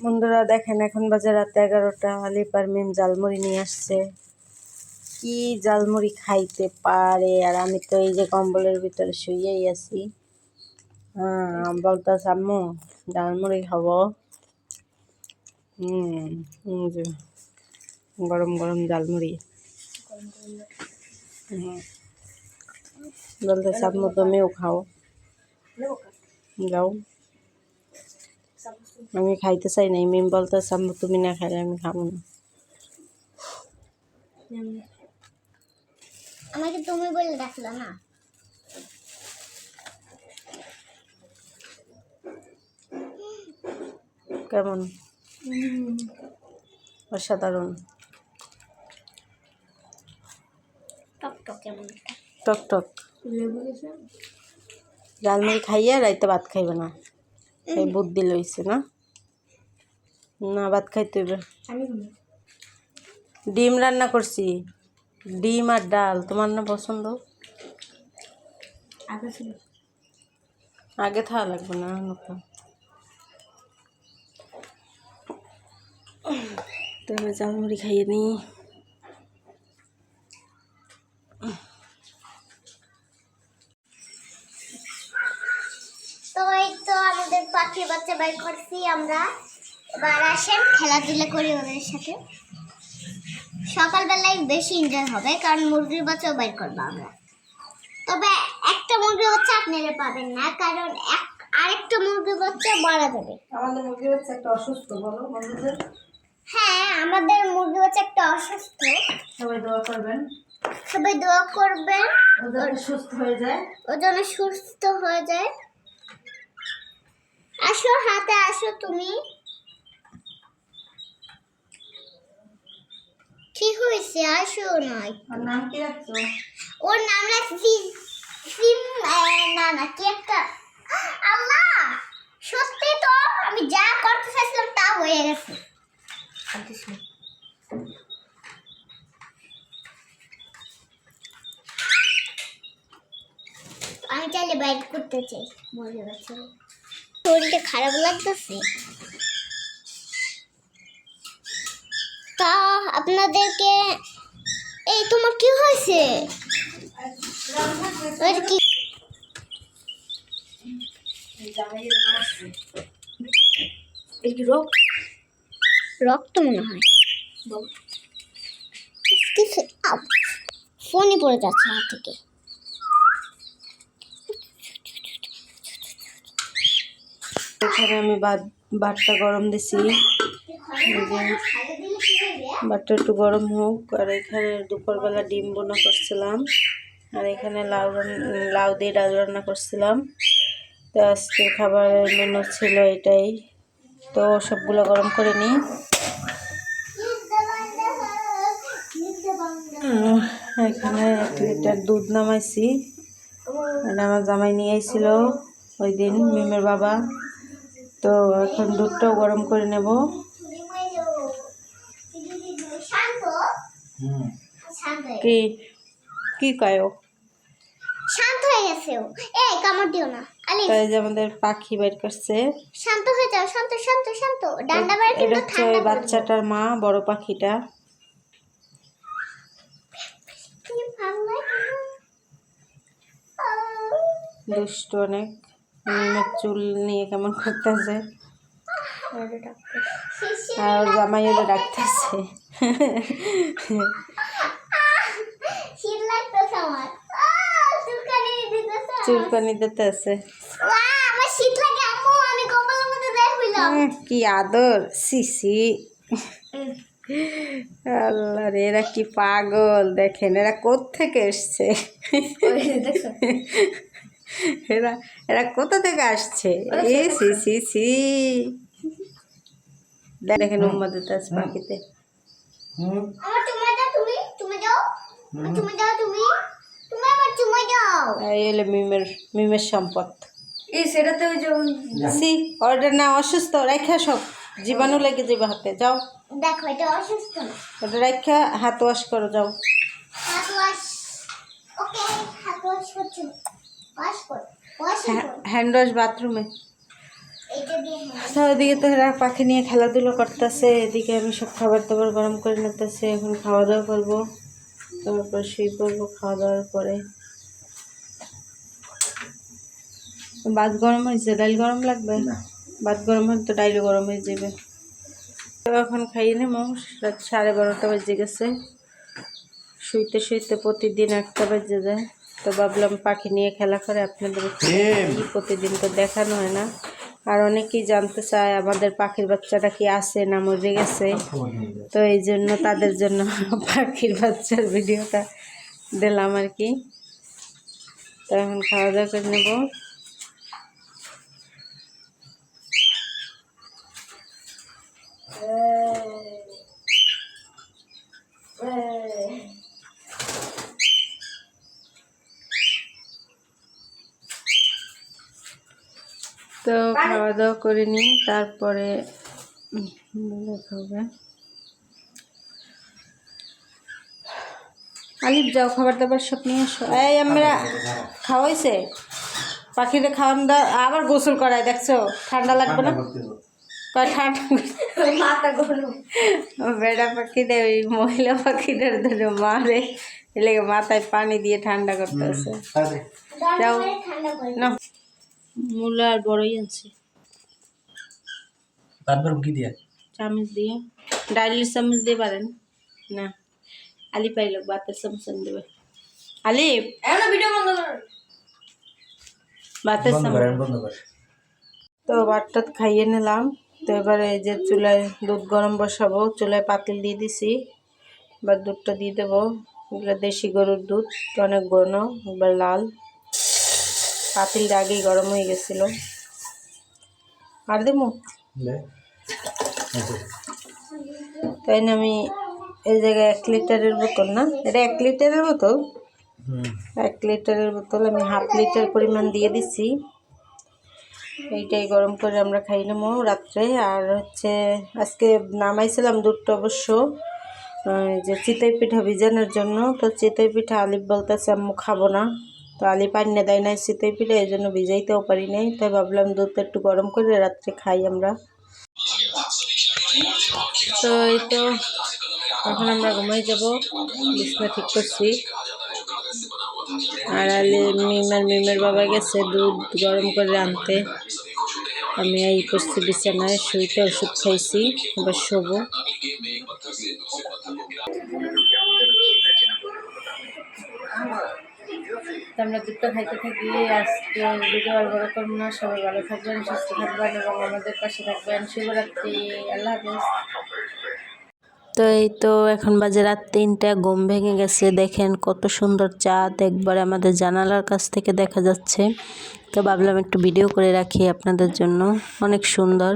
বন্ধুরা দেখেন এখন বাজে রাত 11টা। আলিফ আর মিম জালমুড়ি নিয়ে আসছে। কি জালমুড়ি খাইতে পারে, আর আমি তো এই যে কম্বলের ভিতরে শুয়েই আছি। বলতেছে আম্মু জালমুড়ি খাবো। যে গরম গরম জালমুড়ি বলতেছে আম্মু তুমিও খাও, যাও। আমি খাইতে চাই নাই। মিম বলতেছে আম্মু তুমি না খাইলে আমি খাবো না। আমাকে তুমি বলে ডাকলো না। কেমন? অসাধারণ। টক টক কেমন? টক টক। জালমুড়ি খাইয়া রাইতে ভাত খাইবে না, এই বুদ্ধি লইছে না। না ভাত খাইতে হইবে। ডিম রান্না করছি, ডিম আর ডাল। তোমার না পছন্দ? আগে থাকা লাগবে না। তবে জালমুড়ি খাইয়ে নি। তো এই তো আমাদের পাখির বাচ্চা বের করছি আমরা। এবার আসেন খেলাধুলা করি ওদের সাথে। সকালবেলায় বেশি এনজয় হবে কারণ মুরগির বাচ্চাও বের করবো আমরা। তবে একটা মুরগির বাচ্চা আপনারা পাবেন না, কারণ আরেকটা মুরগির বাচ্চা মারা যাবে। আমাদের মুরগির বাচ্চা একটা অসুস্থ, বলো বন্ধুদের। হ্যাঁ, আমাদের মুরগি বাচ্চা একটা অসুস্থ। সবাই দোয়া করবেন, সবাই দোয়া করবেন ও যেন সুস্থ হয়ে যায়। ও যেন সুস্থ হয়ে যায়। আসো হাতে আসো তুমি। কি হয়েছে? আসো নাই। ওর নাম কি রাখছো? ওর নাম রাখছি না কি একটা। আল্লাহ, সত্যি তো আমি যা করতে চাইছিলাম তা হয়ে গেছে। আমি চাইলে বাইক করতে চাই। মরে গেছে, শরীরটা খারাপ লাগতেছে। তা আপনাদেরকে এই তোমার কি হয়েছে? কি রক্ত মনে হয়। ফোনই পড়ে যাচ্ছে হাত থেকে। এখানে আমি ভাতটা গরম দিছি, ভাতটা একটু গরম হোক। আর এখানে দুপুরবেলা ডিম বোনা করছিলাম, আর এখানে লাউ দিয়ে ডাল রান্না করছিলাম। তো আজকের খাবারের মেনু ছিল এটাই। তো সবগুলো গরম করে নিই। এখানে 1 লিটার দুধ নামাইছি। এটা আমার জামাই নিয়ে আইছিল ওই দিন, মিমের বাবা। তো এখন দুধটাও গরম করে নেব। কি কি কায়ো শান্ত হয়ে গেছে ও। এই কামড় দিও না আলিফ। তাই যে আমাদের পাখি বের করছে। শান্ত হয়ে যাও, শান্ত শান্ত শান্ত। ডান্ডা বের এটা কিন্তু হচ্ছে ঠান্ডা ওই বাচ্চাটার মা, বড় পাখিটা। দুষ্ট অনেক। মিমের চুল নিয়ে কেমন করতেছে, আর জামাই ওরা ডাকতেছে। শীত লাগতেছে আমার। চুলকানি দিতেছে। আমার শীত লাগে আম্মু, আমি কম্বলের মধ্যে যাই হইলাম। কি আদর, সিসি। আল্লাহ রে, এরা কি পাগল! দেখেন এরা কোত্থেকে এসছে। এরা এরা কোথা থেকে আসছে? এ সি সি সি। দেখেন উম্মা দিতে আছে পাখিতে। আমার চুমা দাও, তুমি দাও, তুমি দাও, তুমি আমার চুমা দাও। এই হলো মিমের সম্পদ। এই সেটাতে ওই যে সি অর্ডার না, অসুস্থ রেখা সব জীবাণু লেগে যাবে হাতে। যাও দেখো এটা অসুস্থ না। ওটা রেখা হাত ওয়াশ করো, যাও। হাত ওয়াশ। ওকে, হাত ওয়াশ করছি। ওয়াশ কর, ওয়াশ কর। হ্যান্ড ওয়াশ বাথরুমে। এটা দিয়ে তো ওদিকে তো এরা পাখি নিয়ে খেলাধুলো করতেছে, এদিকে আমি সব খাবার দাবার গরম করে নিতেছি। এখন খাওয়া দাওয়া করবো, তারপর শুয়ে পড়বো। খাওয়া দাওয়ার পরে ভাত গরম হয়েছে, ডাইল গরম লাগবে। ভাত গরম হলে তো ডাইলও গরম হয়ে যাবে। তো এখন খাইয়ে নেবো, রাত 12:30 বেজে গেছে। শুইতে শুইতে প্রতিদিন 1টা বেজে যায়। তো ভাবলাম পাখি নিয়ে খেলা করে আপনাদের প্রতিদিন তো দেখানো হয় না। আর অনেকেই জানতে চায় আমাদের পাখির বাচ্চাটা কি আছে না মরে গেছে। তো এই জন্য তাদের জন্য পাখির বাচ্চার ভিডিওটা দিলাম আর কি। তো এখন খাওয়া দাওয়া করে নেবো। তো খাওয়া দাওয়া করে নিই, তারপরে খাবে। আলিফ যাও, খাবার দাবার সব নিয়ে এসো। এই আমরা খাওয়াইছে পাখিতে খাওয়ান দাওয়া, আবার গোসল করায় দেখছো। ঠান্ডা লাগবে না? ঠান্ডা বেড়া পাখিদের ওই মহিলা পাখিদের ধরে মারে, এলাকা মাথায় পানি দিয়ে ঠান্ডা করতেছে। যাও না, মূলা আর বড়ই আনছি। চামচ দিয়ে, ডাইলের চামচ দিয়ে পারেন না? আলিফ পাইল ভাতের চামচ দেবে। আলিফ ভাতের চামচ। তো ভাতটা খাইয়ে নিলাম। তো এবারে এই যে চুলায় দুধ গরম বসাবো, চুলায় পাতিল দিয়ে দিছি। এবার দুধটা দিয়ে দেবো। এগুলো দেশি গরুর দুধ, অনেক ঘন, এবার লাল। পাতিলটা আগেই গরম হয়ে গেছিল। আর দেবো তাই না? আমি এই জায়গায় 1 লিটারের বোতল, না এটা 1 লিটারের বোতল, 1 লিটারের বোতল আমি 1/2 লিটার পরিমাণ দিয়ে দিচ্ছি। এইটাই গরম করে আমরা খাই নেবো রাত্রে। আর হচ্ছে আজকে নামাইছিলাম দুধটা অবশ্য যে চিতই পিঠা ভিজানোর জন্য। তো চিতই পিঠা আলিফ বলতেছে আম্মু খাবো না। তো আলিফ আন্নে দেয় নাই চিতই পিঠা, এই জন্য ভিজাইতেও পারি নাই। তাই ভাবলাম দুধটা একটু গরম করে রাত্রে খাই আমরা। তো এই তো এখন আমরা ঘুমাই যাব, বিছনা ঠিক করছি। আর মিমের বাবা গেছে দুধ গরম করে আনতে। আমি এই করছি বিছানায় শুইতে, ওষুধ খাইছি, এবার শোবো। আমরা দুধটা খাইতে থাকি। আজকে ভিডিও আর বড় করবো না। সবাই ভালো থাকবেন, সুস্থ থাকবেন এবং আমাদের পাশে থাকবেন। শুভরাত্রি, আল্লাহ হাফেজ। তো এই তো এখন বাজে রাত 3টা, ঘুম ভেঙে গেছে। দেখেন কত সুন্দর চাঁদ একবারে আমাদের জানালার কাছ থেকে দেখা যাচ্ছে। তো ভাবলাম একটু ভিডিও করে রাখি আপনাদের জন্য, অনেক সুন্দর।